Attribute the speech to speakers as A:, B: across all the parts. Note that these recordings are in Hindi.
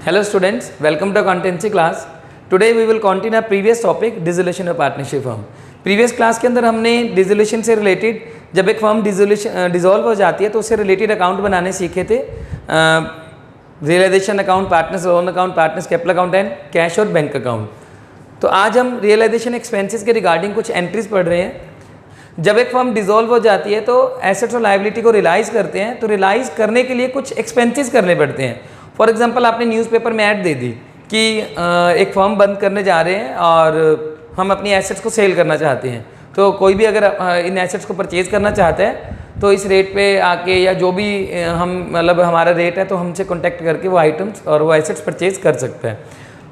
A: Hello students, welcome to accountancy class. Today we will continue our previous topic dissolution of partnership firm. Previous class के अंदर हमने डिसोल्यूशन से रिलेटेड जब एक फर्म डिसॉल्व हो जाती है तो उससे रिलेटेड अकाउंट बनाने सीखे थे, realisation account, partners loan account, partners capital account and cash और बैंक अकाउंट। तो आज हम रियलाइजेशन एक्सपेंसेस के रिगार्डिंग कुछ एंट्रीज पढ़ रहे हैं। जब एक फर्म डिसॉल्व हो जाती है तो एसेट्स और लायबिलिटी को रियलाइज़ करते हैं, तो रियलाइज़ करने के लिए कुछ एक्सपेंसेस करने पड़ते हैं। फॉर एग्जांपल आपने न्यूज़पेपर में ऐड दे दी कि एक फर्म बंद करने जा रहे हैं और हम अपनी एसेट्स को सेल करना चाहते हैं, तो कोई भी अगर इन एसेट्स को परचेज़ करना चाहता है तो इस रेट पे आके या जो भी हम मतलब हमारा रेट है तो हमसे कॉन्टैक्ट करके वो आइटम्स और वो एसेट्स परचेज़ कर सकता है।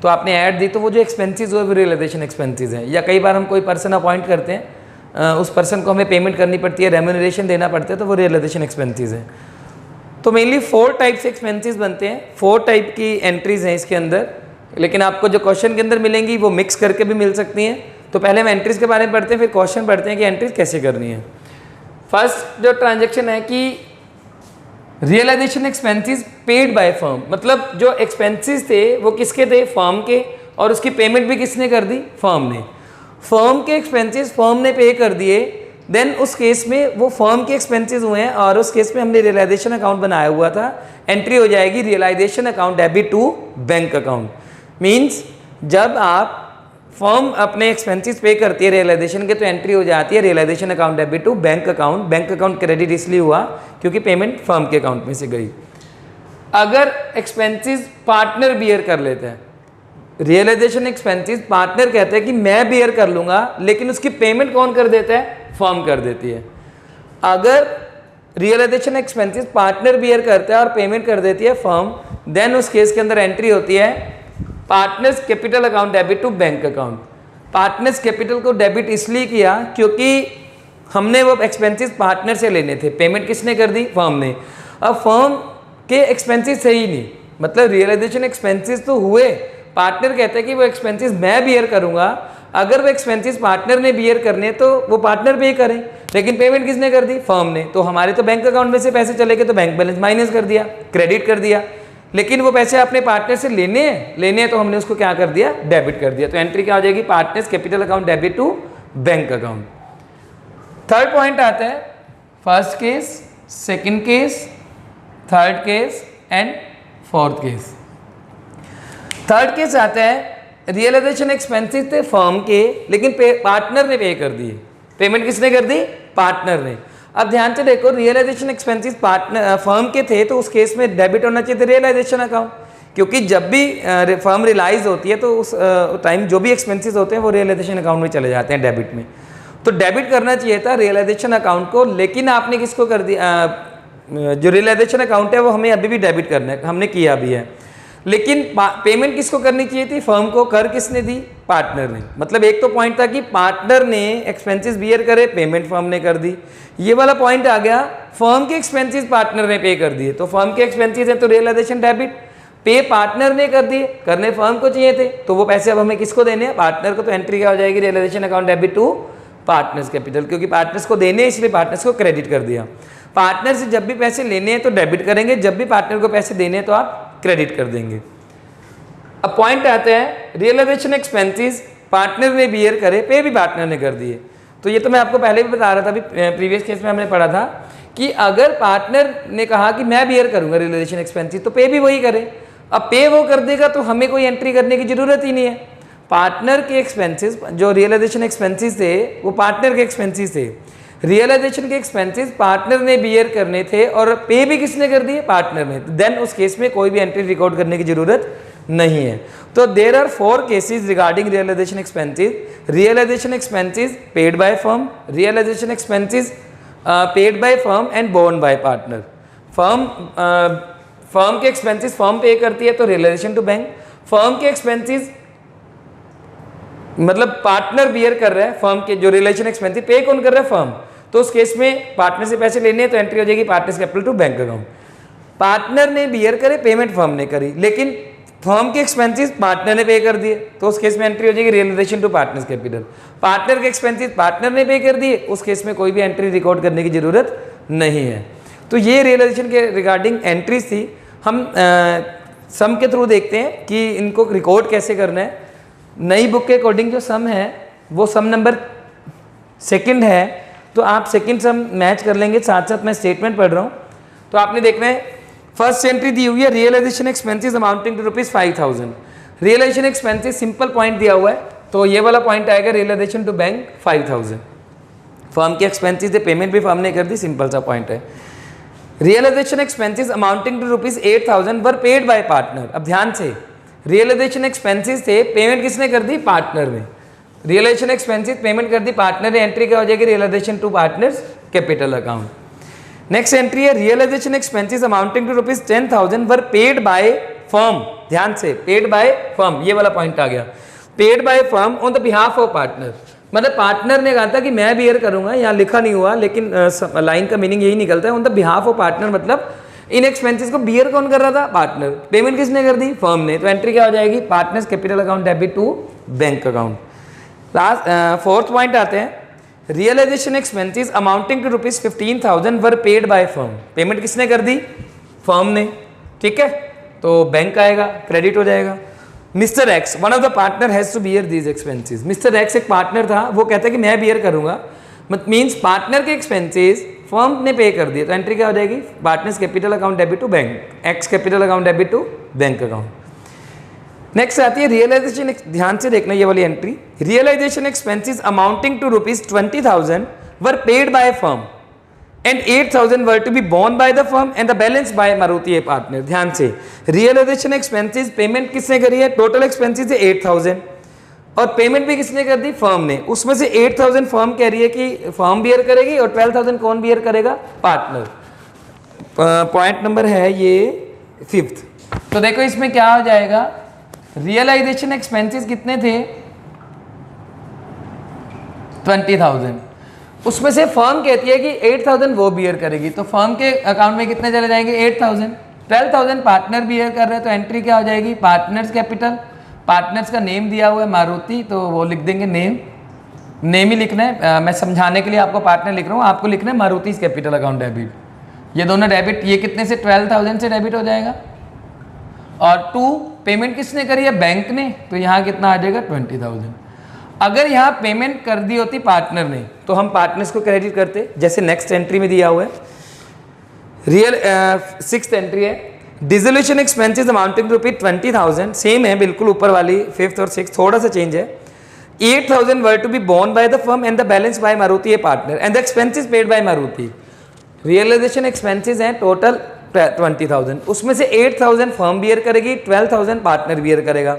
A: तो आपने ऐड दी तो वो जो एक्सपेंसेस हो वो रियलाइजेशन एक्सपेंसेस हैं। या कई बार हम कोई पर्सन अपॉइंट करते हैं, उस पर्सन को हमें पेमेंट करनी पड़ती है, रेम्यूनरेशन देना पड़ता है, तो वो रियलाइजेशन एक्सपेंसेस हैं। तो मेनली 4 टाइप से एक्सपेंसेस बनते हैं, 4 टाइप की एंट्रीज हैं इसके अंदर, लेकिन आपको जो क्वेश्चन के अंदर मिलेंगी वो मिक्स करके भी मिल सकती हैं। तो पहले हम एंट्रीज के बारे में पढ़ते हैं, फिर क्वेश्चन पढ़ते हैं कि एंट्रीज कैसे करनी है। फर्स्ट जो ट्रांजेक्शन है कि realisation expenses paid by firm, मतलब जो एक्सपेंसेस थे वो किसके थे? फर्म के, और उसकी पेमेंट भी किसने कर दी? फर्म ने। फर्म के एक्सपेंसेस फर्म ने पे कर दिए, देन उस केस में वो फर्म के एक्सपेंसेस हुए हैं और उस केस में हमने रियलाइजेशन अकाउंट बनाया हुआ था, एंट्री हो जाएगी realisation account debit to bank account. Means जब आप फर्म अपने एक्सपेंसेस पे करती है रियलाइजेशन के तो एंट्री हो जाती है realisation account debit to bank account. Bank account credit इसलिए हुआ क्योंकि पेमेंट फर्म के अकाउंट में से गई। अगर एक्सपेंसेस पार्टनर बियर कर लेता है, रियलाइजेशन एक्सपेंसेस पार्टनर कहते हैं कि मैं बियर कर लूंगा, लेकिन उसकी पेमेंट कौन कर देता है? फर्म कर देती है। अगर रियलाइजेशन एक्सपेंसेस पार्टनर बियर करता है और पेमेंट कर देती है फर्म, देन उस केस के अंदर एंट्री होती है partners capital account debit to bank account. Partners capital को डेबिट इसलिए किया क्योंकि हमने वो एक्सपेंसेस पार्टनर से लेने थे, पेमेंट किसने कर दी? फर्म ने। अब फर्म के एक्सपेंसेस सही नहीं, मतलब रियलाइजेशन एक्सपेंसेस तो हुए, पार्टनर कहते हैं कि वो एक्सपेंसेस मैं बियर करूंगा। अगर वो एक्सपेंसेस पार्टनर ने बियर करने तो वो पार्टनर पे करें, लेकिन पेमेंट किसने कर दी? फर्म ने। तो हमारे तो बैंक अकाउंट में से पैसे चले गए, तो बैंक बैलेंस माइनस कर दिया, क्रेडिट कर दिया। लेकिन वो पैसे अपने पार्टनर से लेने हैं तो हमने उसको क्या कर दिया? डेबिट कर दिया। तो एंट्री क्या हो जाएगी? Partners capital account debit to bank account. Third point आता है first case, second case, third case and fourth case. Third case आता है रियलाइजेशन एक्सपेंसेस थे फर्म के, लेकिन पार्टनर ने पे कर दिए। पेमेंट किसने कर दी? पार्टनर ने। अब ध्यान से देखो, रियलाइजेशन एक्सपेंसेस पार्टनर फर्म के थे तो उस केस में डेबिट होना चाहिए था रियलाइजेशन अकाउंट, क्योंकि जब भी फर्म रियलाइज होती है तो उस टाइम जो भी एक्सपेंसेस होते हैं वो रियलाइजेशन अकाउंट में चले जाते हैं, डेबिट में। तो डेबिट करना चाहिए था रियलाइजेशन अकाउंट को, लेकिन आपने किसको कर दिया? जो रियलाइजेशन अकाउंट है वो हमें अभी भी डेबिट करना है, हमने किया भी है, लेकिन पेमेंट किसको करनी चाहिए थी? फर्म को। कर किसने दी? पार्टनर ने। मतलब एक तो पॉइंट था कि पार्टनर ने एक्सपेंसेस बियर करे, पेमेंट फर्म ने कर दी। ये वाला पॉइंट आ गया फर्म के एक्सपेंसेस पार्टनर ने पे कर दिए, तो फर्म के एक्सपेंसेस हैं तो रियलाइजेशन डेबिट, पे पार्टनर ने कर दिए, करने फर्म को चाहिए थे, तो वो पैसे अब हमें किसको देने हैं? पार्टनर को। तो एंट्री क्या हो जाएगी? Realisation account debit to partners capital, क्योंकि पार्टनर्स को देने इसलिए पार्टनर्स को क्रेडिट कर दिया। पार्टनर से जब भी पैसे लेने हैं तो डेबिट करेंगे, जब भी पार्टनर को पैसे देने हैं तो आप क्रेडिट कर देंगे। अब पॉइंट आता है रियलाइजेशन एक्सपेंसेस पार्टनर ने बियर करे, पे भी पार्टनर ने कर दिए। तो ये तो मैं आपको पहले भी बता रहा था, अभी प्रीवियस केस में हमने पढ़ा था कि अगर पार्टनर ने कहा कि मैं बियर करूंगा रियलाइजेशन एक्सपेंसेस, तो पे भी वही करे। अब पे वो कर देगा तो हमें कोई एंट्री करने की जरूरत ही नहीं है। पार्टनर के एक्सपेंसेस, जो रियलाइजेशन एक्सपेंसेस थे वो पार्टनर के एक्सपेंसेस थे, रियलाइजेशन के एक्सपेंसेस पार्टनर ने बियर करने थे और पे भी किसने कर दिए? पार्टनर ने। देन उस केस में कोई भी एंट्री रिकॉर्ड करने की जरूरत नहीं है। तो there are 4 cases regarding realisation expenses. Realisation expenses paid by firm, realisation expenses paid by firm and borne by partner. Firm के एक्सपेंसेस फर्म पे करती है तो रियलाइजेशन टू बैंक। फर्म के एक्सपेंसेस मतलब पार्टनर बियर कर रहा है फर्म के, जो रिलेशन एक्सपेंसेस पे कौन कर रहा है? फर्म। तो उस केस में पार्टनर से पैसे लेने हैं तो एंट्री हो जाएगी partners capital to bank account. Partner ने बियर करे, पेमेंट फर्म ने करी, लेकिन फर्म के एक्सपेंसेस पार्टनर ने पे कर दिए, तो उस केस में एंट्री हो जाएगी realisation to partners capital. Partner के एक्सपेंसेस पार्टनर ने पे कर दिए, उस केस में कोई भी एंट्री रिकॉर्ड करने की जरूरत नहीं है। तो ये रियलाइजेशन के रिगार्डिंग एंट्रीज थी। हम सम के थ्रू देखते हैं कि इनको रिकॉर्ड कैसे करना है। नई बुक के अकॉर्डिंग जो सम है वो सम नंबर सेकंड है, तो आप सेकंड सम मैच कर लेंगे। साथ साथ मैं स्टेटमेंट पढ़ रहा हूँ, तो आपने देखना है फर्स्ट एंट्री दी हुई है realisation expenses amounting to ₹5000। Realisation expenses simple point दिया हुआ है, तो ये वाला पॉइंट आएगा रियलाइजेशन टू बैंक 5000। फर्म के एक्सपेंसेस से पेमेंट भी फर्म ने कर दी, सिंपल सा पॉइंट है। Realisation expenses amounting to ₹8000 were paid by partner. अब ध्यान से, रियलाइजेशन एक्सपेंसेस थे, पेमेंट किसने कर दी? पार्टनर ने। रियलाइजेशन एक्सपेंसेस पेमेंट कर दी पार्टनर ने, एंट्री क्या हो जाएगी? Realisation to partners capital account. Next entry है realisation expenses amounting to ₹10,000 were paid by firm. ध्यान से, पेड बाय फर्म, ये वाला पॉइंट आ गया। Paid by firm on the behalf of partner, मतलब पार्टनर ने कहा था कि मैं बियर करूंगा, यहाँ लिखा नहीं हुआ लेकिन लाइन का मीनिंग यही निकलता है, on the behalf of partner, मतलब इन एक्सपेंसेस को बियर कौन कर रहा था? पार्टनर। पेमेंट किसने कर दी? फर्म ने। तो एंट्री क्या हो जाएगी? Partners capital account debit to bank account. Last fourth point आते हैं realisation expenses amounting to ₹15,000 were paid by firm. Payment किसने कर दी? फर्म ने। ठीक है, तो बैंक आएगा, क्रेडिट हो जाएगा। Mister X one of the partner has to bear these expenses. Mister X एक पार्टनर था, वो कहता है कि मैं बियर करूंगा, मीन्स पार्टनर के एक्सपेंसेस फर्म ने पे कर दिए, तो एंट्री क्या हो जाएगी? Partners capital account debit to bank, X capital account debit to bank account. Next आती है रियलाइजेशन, ध्यान से देखना ये वाली एंट्री। Realisation expenses amounting to ₹20,000 were paid by firm and 8,000 were to be borne by the firm and the balance by Maruti a partner। ध्यान से, रियलाइजेशन एक्सपेंसेस पेमेंट किसने करी है? टोटल एक्सपेंसेस है 8,000 और पेमेंट भी किसने कर दी? फर्म ने। उसमें से 8,000 फर्म कह रही है कि फर्म बियर करेगी और 12,000 कौन बियर करेगा? पार्टनर। पॉइंट नंबर है ये 5th। तो देखो इसमें क्या हो जाएगा, रियलाइजेशन एक्सपेंसेस कितने थे? 20,000। उसमें से फर्म कहती है कि 8,000 वो बियर करेगी, तो फर्म के अकाउंट में कितने चले जाएंगे? 8,000। 12,000 पार्टनर बियर कर रहे हैं, तो एंट्री क्या हो जाएगी? Partners capital. पार्टनर्स का नेम दिया हुआ है मारुति, तो वो लिख देंगे नेम, नेम ही लिखना है। मैं समझाने के लिए आपको पार्टनर लिख रहा हूँ, आपको लिखना है मारुति कैपिटल अकाउंट डेबिट। ये दोनों डेबिट, ये कितने से? 12,000 से डेबिट हो जाएगा। और 2 पेमेंट किसने करी है? बैंक ने, तो यहाँ कितना आ जाएगा? 20,000। अगर यहाँ पेमेंट कर दी होती पार्टनर ने तो हम पार्टनर्स को क्रेडिट करते, जैसे नेक्स्ट एंट्री में दिया हुआ है। रियल 6th एंट्री है dissolution expenses amounting to ₹20,000, same है बिल्कुल ऊपर वाली 5th और 6th, थोड़ा सा चेंज है। 8,000 were to be borne by the firm and the balance by Maruti a partner and the expenses paid by Maruti. Realisation expenses हैं टोटल 20,000, उसमें से 8,000 फर्म बियर करेगी, 12,000 पार्टनर बियर करेगा।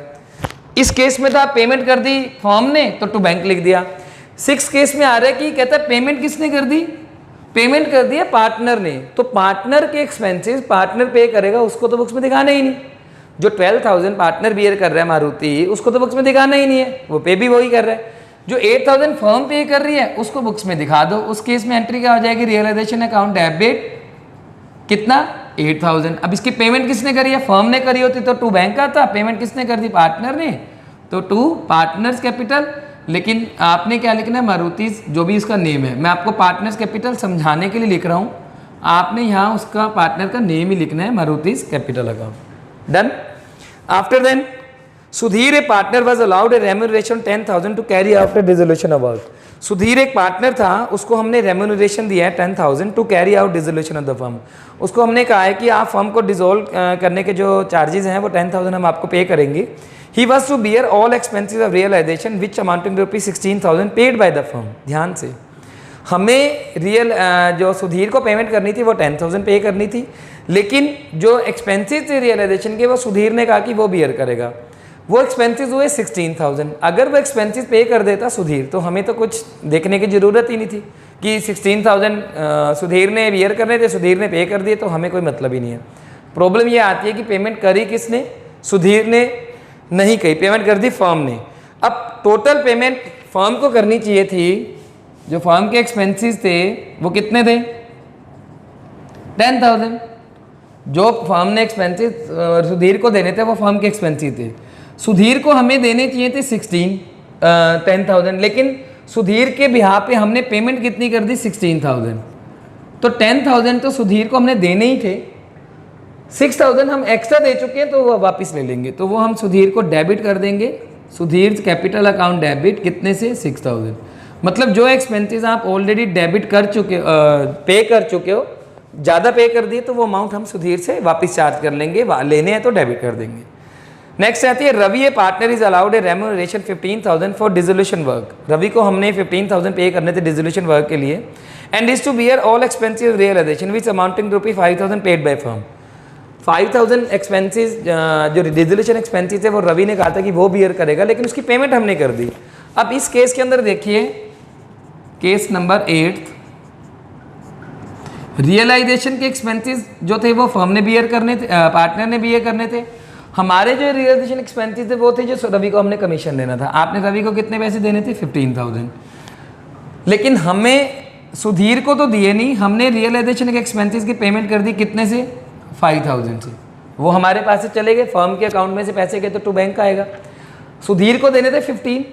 A: इस केस में तो आप पेमेंट कर दी फर्म ने, तो टू बैंक लिख दिया। 6 केस में आ रहा है कि कहता है पेमेंट किसने कर दी? पेमेंट कर दिया पार्टनर ने, तो पार्टनर के एक्सपेंसेस पार्टनर पे करेगा, उसको तो बुक्स में दिखाना ही नहीं। जो 12,000 पार्टनर बियर कर रहा है मारुति, उसको तो बुक्स में दिखाना ही नहीं है, वो पे भी वही कर रहा है। जो 8,000 फर्म पे कर रही है उसको बुक्स में दिखा दो। उस केस में एंट्री क्या हो जाएगी? रियलाइजेशन अकाउंट डेबिट कितना? 8,000। अब इसकी पेमेंट किसने करी है? फर्म ने करी होती तो टू बैंक का था, पेमेंट किसने कर दी? पार्टनर ने, तो टू पार्टनर्स कैपिटल। लेकिन आपने क्या लिखना है? मारुति, जो भी इसका नेम है, मैं आपको पार्टनर्स कैपिटल समझाने के लिए लिख रहा हूँ, आपने यहाँ उसका पार्टनर का नेम ही लिखना है, Maruti capital account. Done. After then Sudhir a partner was allowed a remuneration 10,000 to carry out a dissolution of work. Sudhir एक पार्टनर था, उसको हमने रेम्यूनरेशन दिया है 10,000 to carry out dissolution of the firm. उसको हमने कहा है कि आप फर्म को डिसोल्व करने के जो चार्जेस हैं वो 10,000 हम आपको पे करेंगे। He was to bear all expenses of realisation which amounting to ₹16,000 paid by the firm. ध्यान से, हमें जो सुधीर को पेमेंट करनी थी वो 10,000 पे करनी थी, लेकिन जो एक्सपेंसेस थे रियलाइजेशन के वो सुधीर ने कहा कि वो बियर करेगा। वो एक्सपेंसेस हुए 16,000। अगर वो एक्सपेंसेस पे कर देता सुधीर तो हमें तो कुछ देखने की ज़रूरत ही नहीं थी कि 16,000 सुधीर ने बियर करने थे, सुधीर ने पे कर दिए, तो हमें कोई मतलब ही नहीं है। प्रॉब्लम ये आती है कि पेमेंट करी किसने? सुधीर ने नहीं कही, पेमेंट कर दी फर्म ने। अब टोटल पेमेंट फर्म को करनी चाहिए थी, जो फर्म के एक्सपेंसेस थे वो कितने थे? 10,000। जो फर्म ने एक्सपेंसेस सुधीर को देने थे वो फर्म के एक्सपेंसेस थे। सुधीर को हमें देने चाहिए थे 10,000, लेकिन सुधीर के बिहाफ पे हमने पेमेंट कितनी कर दी? 16,000। तो 10,000 तो सुधीर को हमने देने ही थे, 6000 हम एक्स्ट्रा दे चुके हैं तो वो वापस ले लेंगे, तो वो हम सुधीर को डेबिट कर देंगे। सुधीर कैपिटल अकाउंट डेबिट कितने से 6000। मतलब जो एक्सपेंसेस आप ऑलरेडी डेबिट कर चुके पे कर चुके हो, ज़्यादा पे कर दिए, तो वो अमाउंट हम सुधीर से वापस चार्ज कर लेंगे, लेने हैं तो डेबिट कर देंगे। नेक्स्ट आती है Ravi a partner is allowed a remuneration 15,000 for dissolution work. Ravi को हमने 15,000 पे करने थे डिसोल्यूशन वर्क के लिए, and is to bear all expensive realisation which amounting to ₹5,000 paid by firm. 5,000 expenses जो डिसोल्यूशन एक्सपेंसेस है वो रवि ने कहा था कि वो बियर करेगा, लेकिन उसकी पेमेंट हमने कर दी। अब इस केस के अंदर देखिए, केस नंबर 8, रियलाइजेशन के एक्सपेंसेस जो थे वो फर्म ने बियर करने थे, पार्टनर ने बियर करने थे। हमारे जो रियलाइजेशन एक्सपेंसेस थे वो थे जो रवि को हमने कमीशन देना था। आपने रवि को कितने पैसे देने थे? 15,000। लेकिन हमें सुधीर को तो दिए नहीं, हमने रियलाइजेशन के एक्सपेंसेस की पेमेंट कर दी कितने से? 5,000 से। वो हमारे पास से चले गए, फर्म के अकाउंट में से पैसे गए तो टू बैंक आएगा। सुधीर को देने थे 15,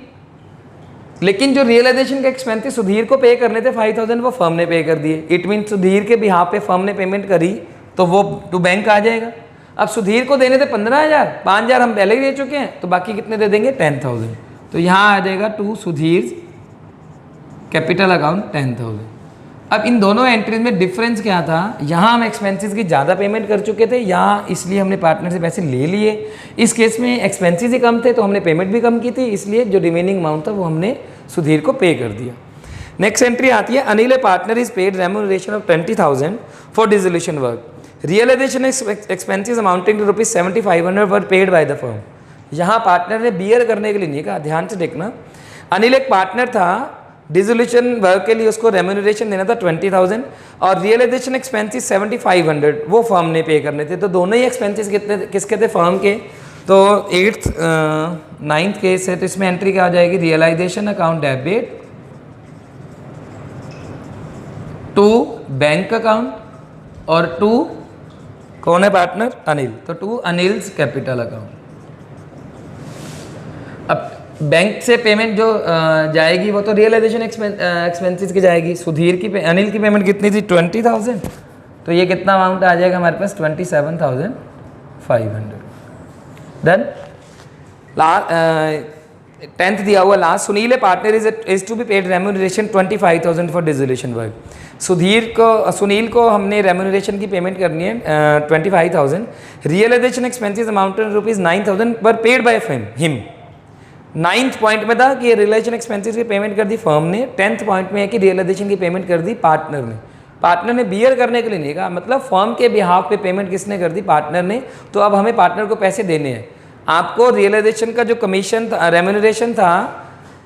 A: लेकिन जो रियलाइजेशन के एक्सपेंसेस सुधीर को पे करने थे 5,000 वो फर्म ने पे कर दिए। इट मीन सुधीर के बिहाफ पे फर्म ने पेमेंट करी तो वो टू बैंक आ जाएगा। अब सुधीर को देने थे 15,000, 5,000 हम पहले ही दे चुके हैं, तो बाकी कितने दे देंगे? 10,000। तो यहाँ आ जाएगा टू सुधीर कैपिटल अकाउंट 10,000। अब इन दोनों एंट्रीज में डिफरेंस क्या था? यहाँ हम एक्सपेंसेस की ज़्यादा पेमेंट कर चुके थे, यहाँ इसलिए हमने पार्टनर से पैसे ले लिए। इस केस में एक्सपेंसेस ही कम थे तो हमने पेमेंट भी कम की थी, इसलिए जो रिमेनिंग अमाउंट था वो हमने सुधीर को पे कर दिया। नेक्स्ट एंट्री आती है Anil a partner is paid remuneration of 20,000 for dissolution work. Realisation expenses amounting to ₹7,500 were paid by the firm. यहाँ पार्टनर ने बियर करने के लिए नहीं कहा, ध्यान से देखना। अनिल एक पार्टनर था, डिसोल्यूशन वर्क के लिए उसको रेम्यूनरेशन देना था 20,000 और रियलाइजेशन एक्सपेंसेस 7,500 वो फर्म ने पे करने थे। तो दोनों ही एक्सपेंसेस कितने किसके थे? फर्म के। तो 8th 9th केस है, तो इसमें एंट्री क्या हो जाएगी? Realisation account debit to bank account और टू कौन है पार्टनर? अनिल। तो टू अनिल्स कैपिटल अकाउंट। अब बैंक से पेमेंट जो जाएगी वो तो रियलाइजेशन एक्सपेंसेस की जाएगी। सुधीर की अनिल की पेमेंट कितनी थी? 20,000। तो ये कितना अमाउंट आ जाएगा हमारे पास? 27,500। डन। 10th दिया हुआ last, Sunil a partner is to be paid remuneration 25,000 for dissolution work. Sunil को हमने रेम्यूनरेशन की पेमेंट करनी है 25,000। रियलाइजेशन एक्सपेंसेस अमाउंटेड ₹9,000 पर paid by him. 9th point में था कि रियलाइजेशन एक्सपेंसेस की पेमेंट कर दी फर्म ने। 10th पॉइंट में है कि रियलाइजेशन की पेमेंट कर दी पार्टनर ने। पार्टनर ने बियर करने के लिए नहीं कहा, मतलब फर्म के बिहाफ पे पेमेंट किसने कर दी? पार्टनर ने। तो अब हमें पार्टनर को पैसे देने हैं। आपको रियलाइजेशन का जो कमीशन था, रेम्यूनरेशन था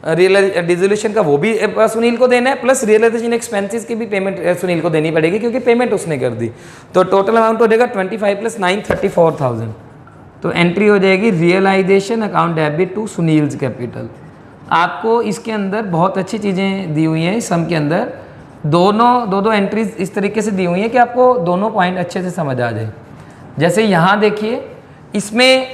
A: डिसोल्यूशन का, वो भी सुनील को देना है, प्लस रियलाइजेशन एक्सपेंसेस की भी पेमेंट सुनील को देनी पड़ेगी क्योंकि पेमेंट उसने कर दी। तो टोटल अमाउंट हो जाएगा 25 + 9 34,000। तो एंट्री हो जाएगी realisation account debit to Sunil's capital. आपको इसके अंदर बहुत अच्छी चीज़ें दी हुई हैं। इस सम के अंदर दो एंट्रीज इस तरीके से दी हुई हैं कि आपको दोनों पॉइंट अच्छे से समझ आ जाए। जैसे यहाँ देखिए, इसमें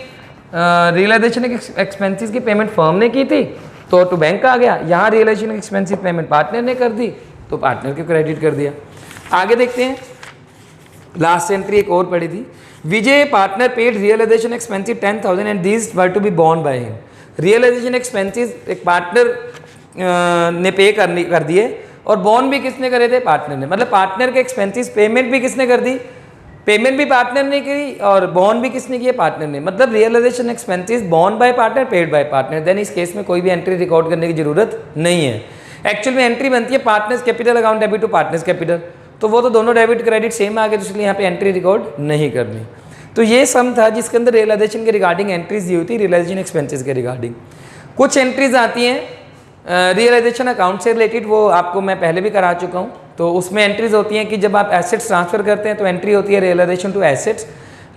A: रियलाइजेशन एक्सपेंसेस की पेमेंट फर्म ने की थी तो टू बैंक आ गया। यहाँ रियलाइजेशन एक्सपेंसिव पेमेंट पार्टनर ने कर दी तो पार्टनर को क्रेडिट कर दिया। आगे देखते हैं, लास्ट एंट्री एक और पड़ी थी। Vijay partner paid realisation expensive 10,000 and these were to be borne by him. Realisation expenses एक पार्टनर ने पे कर दिए और बॉर्न भी किसने करे थे? पार्टनर ने। मतलब पार्टनर के एक्सपेंसेस पेमेंट भी किसने कर दी? पेमेंट भी पार्टनर ने की और बॉर्न भी किसने किया? पार्टनर ने। मतलब realisation expenses borne by partner, paid by partner. Then इस केस में कोई भी एंट्री रिकॉर्ड करने की जरूरत नहीं है। एक्चुअल में एंट्री बनती है partners capital account debit to partners capital, तो वो तो दोनों डेबिट क्रेडिट सेम आ गए, तो इसलिए यहाँ पे एंट्री रिकॉर्ड नहीं करनी। तो ये सम था जिसके अंदर रियलाइजेशन के रिगार्डिंग एंट्रीज दी हुई थी, रियलाइजेशन एक्सपेंसेस के रिगार्डिंग। कुछ एंट्रीज आती हैं रियलाइजेशन अकाउंट से रिलेटेड, वो आपको मैं पहले भी करा चुका हूँ। तो उसमें एंट्रीज होती हैं कि जब आप एसेट्स ट्रांसफर करते हैं तो एंट्री होती है realisation to assets,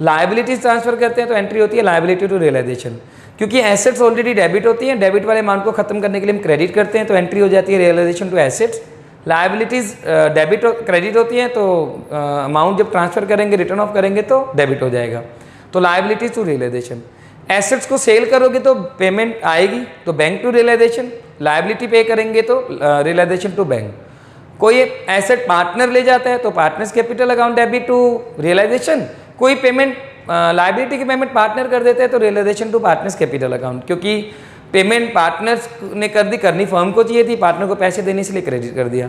A: liabilities transfer करते हैं तो एंट्री होती है लायबिलिटी टू रियलाइजेशन। क्योंकि एसेट्स ऑलरेडी डेबिट होती हैं, डेबिट वाले अमाउंट को खत्म करने के लिए हम क्रेडिट करते हैं तो एंट्री हो जाती है realisation to assets. Liabilities debit credit होती हैं तो अमाउंट जब ट्रांसफर करेंगे, रिटर्न ऑफ करेंगे तो डेबिट हो जाएगा, तो लायबिलिटीज टू रियलाइजेशन। एसेट्स को सेल करोगे तो पेमेंट आएगी तो bank to realisation, liability pay करेंगे तो रियलाइजेशन टू बैंक। कोई एसेट पार्टनर ले जाता है तो partners capital account debit to realisation, कोई पेमेंट लाइबिलिटी की पेमेंट पार्टनर कर देते हैं तो realisation to partners capital account, क्योंकि पेमेंट पार्टनर्स ने करनी फर्म को चाहिए थी, पार्टनर को पैसे देने से लिए क्रेडिट कर दिया।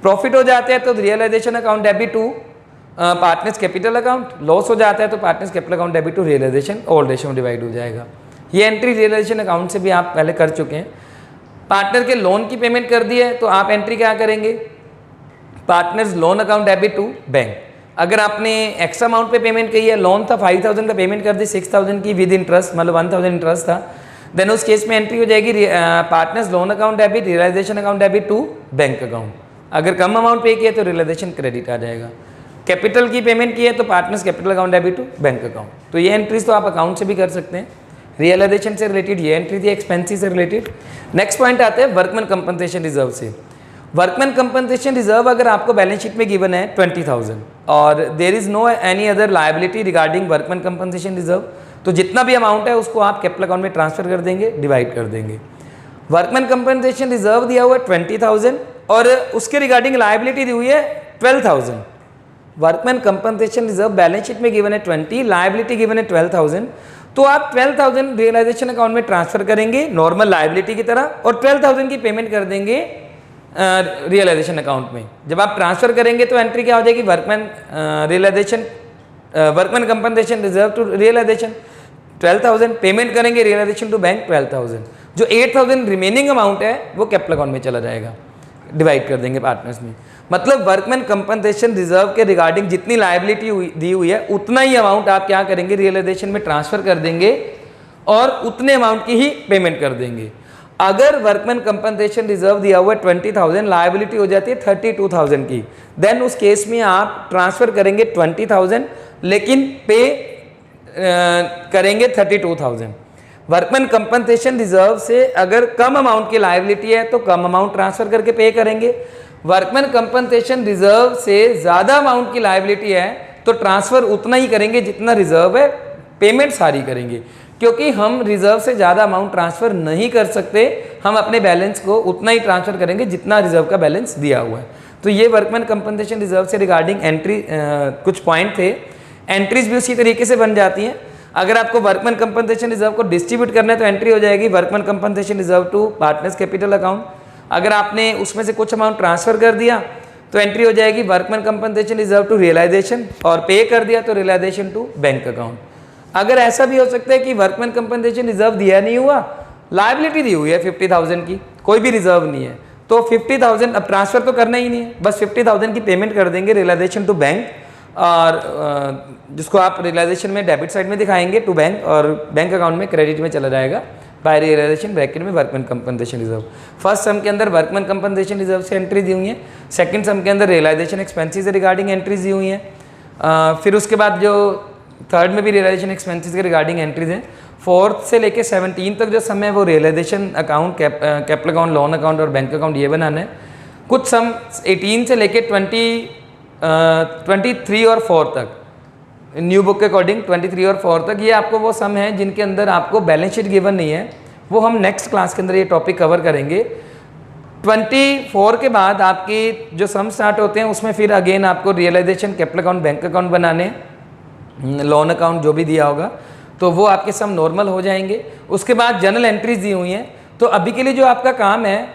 A: प्रॉफिट हो जाते हैं तो realisation account debit to partners capital account, loss हो जाता है तो partners capital account debit to realisation old ratio में डिवाइड हो जाएगा। ये एंट्री रियलाइजेशन अकाउंट से भी आप पहले कर चुके हैं। पार्टनर के लोन की पेमेंट कर दी है तो आप एंट्री क्या करेंगे, partners loan account debit to bank. अगर आपने एक्स अमाउंट पे पेमेंट की है, लोन था 5000 का, पेमेंट कर दी 6000 की विद इंटरेस्ट, मतलब 1000 इंटरेस्ट था, देन उस केस में एंट्री हो जाएगी partners loan account debit realisation account debit to bank account. अगर कम अमाउंट पे किया तो रियलाइजेशन क्रेडिट आ जाएगा। कैपिटल की पेमेंट की है तो partners capital account debit to bank account. तो ये एंट्रीज तो आप अकाउंट से भी कर सकते हैं। रियलाइजेशन से रिलेटेड ये एंट्री थी, एक्सपेंसेस से रिलेटेड। नेक्स्ट पॉइंट आते हैं वर्कमैन कंपनसेशन रिजर्व से। वर्कमैन कंपनसेशन रिजर्व अगर आपको बैलेंस शीट में गिवन है 20,000 और there is no any other liability regarding workman compensation reserve, तो जितना भी अमाउंट है उसको आप कैपिटल अकाउंट में ट्रांसफर कर देंगे, डिवाइड कर देंगे। वर्कमैन कंपनसेशन रिजर्व दिया हुआ है 20,000 और उसके रिगार्डिंग लायबिलिटी दी हुई है 12,000। Workman compensation reserve balance sheet में गिवन है 20, लायबिलिटी गिवन है 12,000, तो आप 12,000 रियलाइजेशन अकाउंट में ट्रांसफर करेंगे नॉर्मल लायबिलिटी की तरह और 12,000 की पेमेंट कर देंगे रियलाइजेशन अकाउंट में। जब आप ट्रांसफर करेंगे तो एंट्री क्या हो जाएगी, workman compensation reserve to realisation 12,000, payment करेंगे रियलाइजेशन टू बैंक 12,000, जो 8,000 रिमेनिंग अमाउंट है वो कैपिटल अकाउंट में चला जाएगा, डिवाइड कर देंगे पार्टनर्स में। मतलब वर्कमैन कंपनसेशन रिजर्व के रिगार्डिंग जितनी लायबिलिटी दी हुई है उतना ही अमाउंट आप क्या करेंगे, रियलाइजेशन में ट्रांसफर कर देंगे और उतने अमाउंट की ही पेमेंट कर देंगे। अगर वर्कमैन कंपनसेशन रिजर्व दिया हुआ है 20,000, लायबिलिटी हो जाती है 32,000 की, देन उस केस में आप ट्रांसफर करेंगे 20,000 लेकिन पे करेंगे 32,000। वर्कमैन कंपनसेशन रिजर्व से अगर कम अमाउंट की लायबिलिटी है तो कम अमाउंट ट्रांसफर करके पे करेंगे। वर्कमैन कंपनसेशन रिजर्व से ज़्यादा अमाउंट की लायबिलिटी है तो ट्रांसफर उतना ही करेंगे जितना रिजर्व है, पेमेंट सारी करेंगे, क्योंकि हम रिजर्व से ज़्यादा अमाउंट ट्रांसफ़र नहीं कर सकते, हम अपने बैलेंस को उतना ही ट्रांसफ़र करेंगे जितना रिजर्व का बैलेंस दिया हुआ है। तो ये वर्कमैन कंपनसेशन रिजर्व से रिगार्डिंग एंट्री कुछ पॉइंट थे। एंट्रीज भी उसी तरीके से बन जाती हैं। अगर आपको वर्कमैन कंपनसेशन रिजर्व को डिस्ट्रीब्यूट करना है तो एंट्री हो जाएगी workman compensation reserve to partners capital account. अगर आपने उसमें से कुछ अमाउंट ट्रांसफ़र कर दिया तो एंट्री हो जाएगी workman compensation reserve to realisation, और पे कर दिया तो रियलाइजेशन टू बैंक अकाउंट। अगर ऐसा भी हो सकता है कि वर्कमैन कंपनसेशन रिजर्व दिया नहीं हुआ, लायबिलिटी दी हुई है 50,000 की, कोई भी रिजर्व नहीं है, तो 50,000 अब ट्रांसफ़र तो करना ही नहीं है, बस 50,000 की पेमेंट कर देंगे रियलाइजेशन टू बैंक, और जिसको आप रियलाइजेशन में डेबिट साइड में दिखाएंगे टू बैंक और बैंक अकाउंट में क्रेडिट में चला जाएगा बाय रियलाइजेशन ब्रैकेट में वर्कमैन कंपनसेशन रिजर्व। फर्स्ट सम के अंदर वर्कमैन कंपनसेशन रिजर्व से एंट्री दी हुई है, सेकंड सम के अंदर रियलाइजेशन एक्सपेंसेस रिगार्डिंग एंट्रीज दी हुई हैं, फिर उसके बाद जो थर्ड में भी रियलाइजेशन एक्सपेंसेस के रिगार्डिंग एंट्रीज हैं। फोर्थ से लेके 17 तक जो सम है वो realisation account, capital account, loan account और बैंक अकाउंट ये बनाना है। कुछ सम 18 से लेके 23 और 4 तक, न्यू बुक के अकॉर्डिंग 23 और 4 तक ये आपको वो सम है जिनके अंदर आपको बैलेंस शीट गिवन नहीं है, वो हम नेक्स्ट क्लास के अंदर ये टॉपिक कवर करेंगे। 24 के बाद आपकी जो सम स्टार्ट होते हैं उसमें फिर अगेन आपको realisation, capital account, bank account बनाने, लोन अकाउंट जो भी दिया होगा, तो वो आपके सम नॉर्मल हो जाएंगे। उसके बाद जनरल एंट्रीज दी हुई हैं। तो अभी के लिए जो आपका काम है,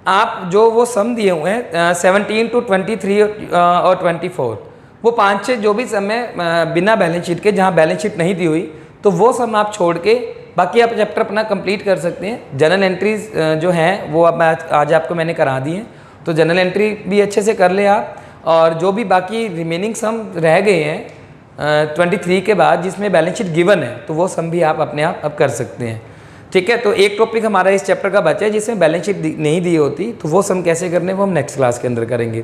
A: आप जो वो सम दिए हुए हैं 17 to 23 और 24, वो 5-6 जो भी सम है बिना बैलेंस शीट के, जहाँ बैलेंस शीट नहीं दी हुई, तो वो सम आप छोड़ के बाकी आप चैप्टर अपना कंप्लीट कर सकते हैं। जनरल एंट्रीज जो हैं वो अब आज आपको मैंने करा दी हैं, तो जनरल एंट्री भी अच्छे से कर ले आप, और जो भी बाकी रिमेनिंग सम रह गए हैं 23 के बाद जिसमें बैलेंस शीट गिवन है, तो वो सम भी आप अपने आप अब कर सकते हैं। ठीक है, तो एक टॉपिक हमारा इस चैप्टर का बचा है जिसमें बैलेंस शीट नहीं दी होती, तो वो सम कैसे करने वो हम नेक्स्ट क्लास के अंदर करेंगे।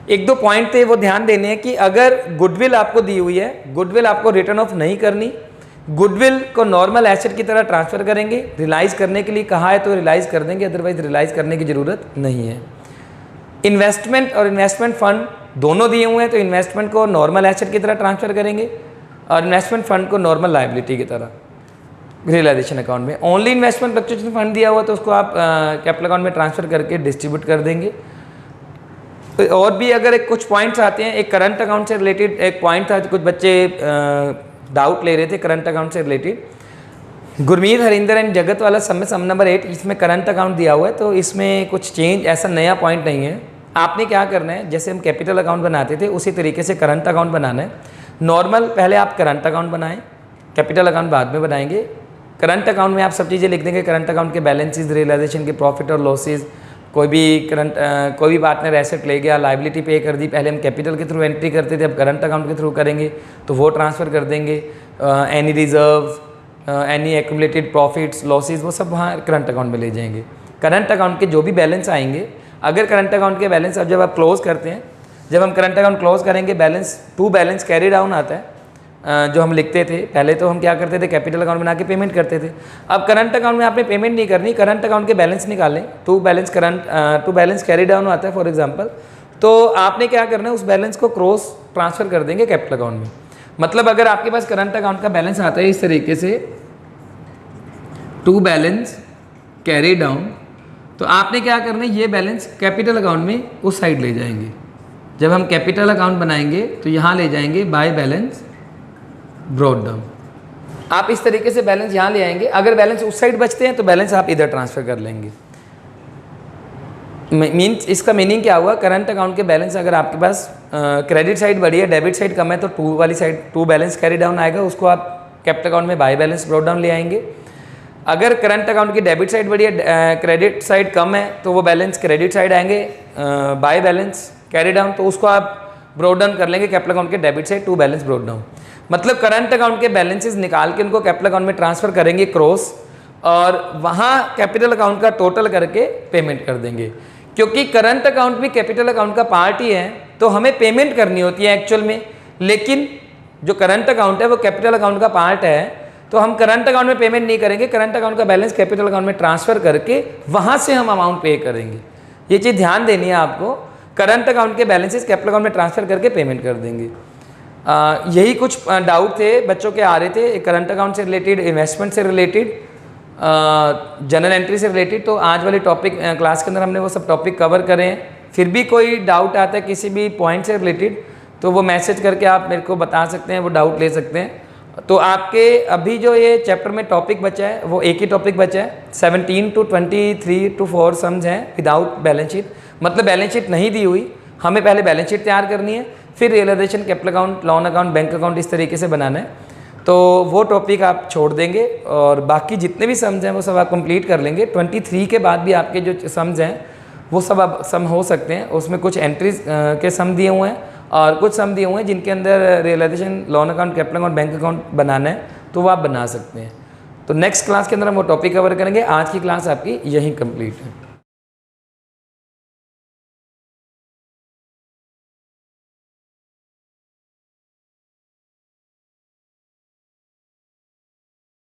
A: 1-2 पॉइंट थे वो ध्यान देने हैं कि अगर गुडविल आपको दी हुई है, गुडविल आपको रिटर्न ऑफ नहीं करनी, गुडविल को नॉर्मल एसेट की तरह ट्रांसफर करेंगे। रियलाइज़ करने के लिए कहा है तो रियलाइज़ कर देंगे, अदरवाइज रियलाइज़ करने की ज़रूरत नहीं है। इन्वेस्टमेंट और इन्वेस्टमेंट फंड दोनों दिए हुए हैं, तो इन्वेस्टमेंट को नॉर्मल एसेट की तरह ट्रांसफर करेंगे और इन्वेस्टमेंट फंड को नॉर्मल लायबिलिटी की तरह रियलाइजेशन अकाउंट में। ओनली इन्वेस्टमेंट फ्लक्चुएशन फंड दिया हुआ तो उसको आप कैपिटल अकाउंट में ट्रांसफर करके डिस्ट्रीब्यूट कर देंगे। तो और भी अगर एक कुछ पॉइंट्स आते हैं, एक करंट अकाउंट से रिलेटेड एक पॉइंट था, कुछ बच्चे डाउट ले रहे थे करंट अकाउंट से रिलेटेड। गुरमीत हरिंदर एंड जगत वाला सम नंबर 8, इसमें करंट अकाउंट दिया हुआ है, तो इसमें कुछ चेंज ऐसा नया पॉइंट नहीं है। आपने क्या करना है, जैसे हम कैपिटल अकाउंट बनाते थे उसी तरीके से करंट अकाउंट बनाना है। नॉर्मल पहले आप करंट अकाउंट बनाएं, कैपिटल अकाउंट बाद में बनाएंगे। करंट अकाउंट में आप सब चीज़ें लिख देंगे, करंट अकाउंट के बैलेंसेस, रियलाइजेशन के प्रॉफिट और लॉसेज, कोई भी पार्टनर एसेट ले गया, लाइबिलिटी पे कर दी, पहले हम कैपिटल के थ्रू एंट्री करते थे, अब करंट अकाउंट के थ्रू करेंगे तो वो ट्रांसफ़र कर देंगे। Any reserves, any accumulated profits, losses, वो सब वहाँ करंट अकाउंट में ले जाएंगे। करंट अकाउंट के जो भी बैलेंस आएंगे, अगर करंट अकाउंट के बैलेंस अब जब आप क्लोज करते हैं, जब हम करंट अकाउंट क्लोज करेंगे, बैलेंस कैरी डाउन आता है जो हम लिखते थे। पहले तो हम क्या करते थे, कैपिटल अकाउंट बना के पेमेंट करते थे। अब करंट अकाउंट में आपने पेमेंट नहीं करनी, करंट अकाउंट के बैलेंस निकालें, टू बैलेंस कैरी डाउन आता है फॉर एग्जांपल, तो आपने क्या करना है, उस बैलेंस को क्रॉस ट्रांसफ़र कर देंगे कैपिटल अकाउंट में। मतलब अगर आपके पास करंट अकाउंट का बैलेंस आता है इस तरीके से, टू बैलेंस कैरी डाउन, तो आपने क्या करना है, ये बैलेंस कैपिटल अकाउंट में उस साइड ले जाएंगे। जब हम कैपिटल अकाउंट बनाएंगे तो यहाँ ले जाएंगे बाय बैलेंस ब्रॉट डाउन। आप इस तरीके से बैलेंस यहाँ ले आएंगे। अगर बैलेंस उस साइड बचते हैं तो बैलेंस आप इधर ट्रांसफ़र कर लेंगे। इसका मीनिंग क्या हुआ, करंट अकाउंट के बैलेंस अगर आपके पास क्रेडिट साइड बड़ी है, डेबिट साइड कम है, तो टू वाली side, to balance carry down आएगा, उसको आप कैपिटल अकाउंट में बाय बैलेंस ब्रॉट डाउन ले आएंगे। अगर करंट अकाउंट की डेबिट साइड बड़ी है, क्रेडिट साइड कम है, तो वो बैलेंस क्रेडिट साइड आएंगे बाय बैलेंस कैरी डाउन, तो उसको आप ब्रॉट डाउन कर लेंगे कैपिटल अकाउंट के debit side, to balance brought down. मतलब करंट अकाउंट के बैलेंसेस निकाल के उनको कैपिटल अकाउंट में ट्रांसफ़र करेंगे क्रॉस, और वहाँ कैपिटल अकाउंट का टोटल करके पेमेंट कर देंगे। क्योंकि करंट अकाउंट भी कैपिटल अकाउंट का पार्ट ही है, तो हमें पेमेंट करनी होती है एक्चुअल में, लेकिन जो करंट अकाउंट है वो कैपिटल अकाउंट का पार्ट है, तो हम करंट अकाउंट में पेमेंट नहीं करेंगे, करंट अकाउंट का बैलेंस कैपिटल अकाउंट में ट्रांसफ़र करके वहाँ से हम अमाउंट पे करेंगे। ये चीज़ ध्यान देनी है आपको, करंट अकाउंट के बैलेंसेस कैपिटल अकाउंट में ट्रांसफ़र करके पेमेंट कर देंगे। यही कुछ डाउट थे बच्चों के आ रहे थे, करंट अकाउंट से रिलेटेड, इन्वेस्टमेंट से रिलेटेड, जनरल एंट्री से रिलेटेड। तो आज वाले टॉपिक क्लास के अंदर हमने वो सब टॉपिक कवर करें हैं। फिर भी कोई डाउट आता है किसी भी पॉइंट से रिलेटेड, तो वो मैसेज करके आप मेरे को बता सकते हैं, वो डाउट ले सकते हैं। तो आपके अभी जो ये चैप्टर में टॉपिक बचा है वो एक ही टॉपिक बचा है, 17 to 23 to 4 सम्स हैं विदाउट बैलेंस शीट। मतलब बैलेंस शीट नहीं दी हुई, हमें पहले बैलेंस शीट तैयार करनी है, फिर realisation, capital account, loan account, bank account, इस तरीके से बनाना है। तो वो टॉपिक आप छोड़ देंगे और बाकी जितने भी सम्स हैं वो सब आप कंप्लीट कर लेंगे। 23 के बाद भी आपके जो सम्स हैं वो सब आप सम हो सकते हैं। उसमें कुछ एंट्रीज के सम दिए हुए हैं और कुछ सम दिए हुए हैं जिनके अंदर realisation, loan account, capital account, bank account बनाना है, तो वो आप बना सकते हैं। तो नेक्स्ट क्लास के अंदर हम वो टॉपिक कवर करेंगे। आज की क्लास आपकी यहीं कंप्लीट है।